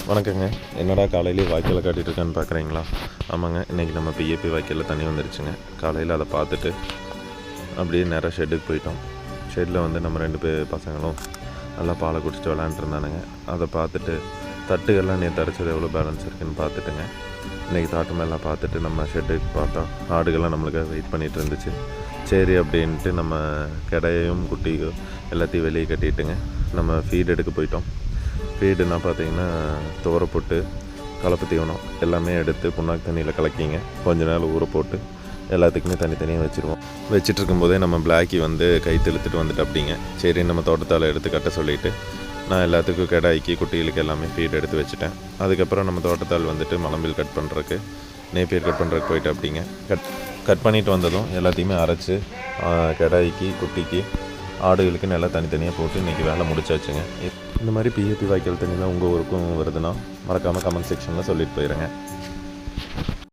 வணக்கங்க. என்னடா காலையிலேயே வாய்க்கால காட்டிகிட்டு இருக்கான்னு பார்க்குறீங்களா? ஆமாங்க, இன்றைக்கி நம்ம பிஏபி வாய்க்காலில் தண்ணி வந்துருச்சுங்க. காலையில் அதை பார்த்துட்டு அப்படியே நேராக ஷெட்டுக்கு போயிட்டோம். ஷெட்டில் வந்து நம்ம 2 பசங்களும் நல்லா பாலை குடிச்சிட்டு விளையாண்டுருந்தானுங்க. அதை பார்த்துட்டு தட்டுகள்லாம் நேற்று அரைச்சது எவ்வளோ பேலன்ஸ் இருக்குதுன்னு பார்த்துட்டுங்க. இன்றைக்கி தாட்டு மேலாம் பார்த்துட்டு நம்ம ஷெட்டுக்கு பார்த்தா ஆடுகள்லாம் நம்மளுக்கு வெயிட் பண்ணிகிட்டு இருந்துச்சு. சரி அப்படின்ட்டு நம்ம கடையையும் குட்டியும் எல்லாத்தையும் வெளியே கட்டிட்டுங்க நம்ம ஃபீட் எடுக்க போயிட்டோம். ஃபீடுனா பார்த்திங்கன்னா துவரை போட்டு கலப்பு தீவனம் எல்லாமே எடுத்து புண்ணாக்கு தண்ணியில் கலக்கிங்க கொஞ்ச நேரம் ஊற போட்டு எல்லாத்துக்குமே தனித்தனியாக வச்சுருவோம். வச்சுட்டு இருக்கும்போதே நம்ம பிளாக்கி வந்து கை தெழுத்துட்டு வந்துட்டு அப்படிங்க. சரி நம்ம தோட்டத்தால் எடுத்து கட்ட சொல்லிவிட்டு நான் எல்லாத்துக்கும் கடாய்க்கு குட்டிகளுக்கு எல்லாமே ஃபீட் எடுத்து வச்சுட்டேன். அதுக்கப்புறம் நம்ம தோட்டத்தால் வந்துட்டு மலம்பில் கட் பண்ணுறதுக்கு நேப்பியர் கட் பண்ணுறதுக்கு போயிட்டு அப்படிங்க கட் பண்ணிவிட்டு வந்ததும் எல்லாத்தையுமே அரைச்சி கடாய்க்கு குட்டிக்கு ஆடுகளுக்கு நல்லா தனித்தனியாக போட்டு இன்றைக்கி வேலை முடிச்சாச்சுங்க. இந்த மாதிரி பிஏபி வாய்க்கால் தண்ணி தான் உங்கள் ஊருக்கும் வருதுன்னா மறக்காமல் கமெண்ட் செக்ஷனில் சொல்லிட்டு போயிடுங்க.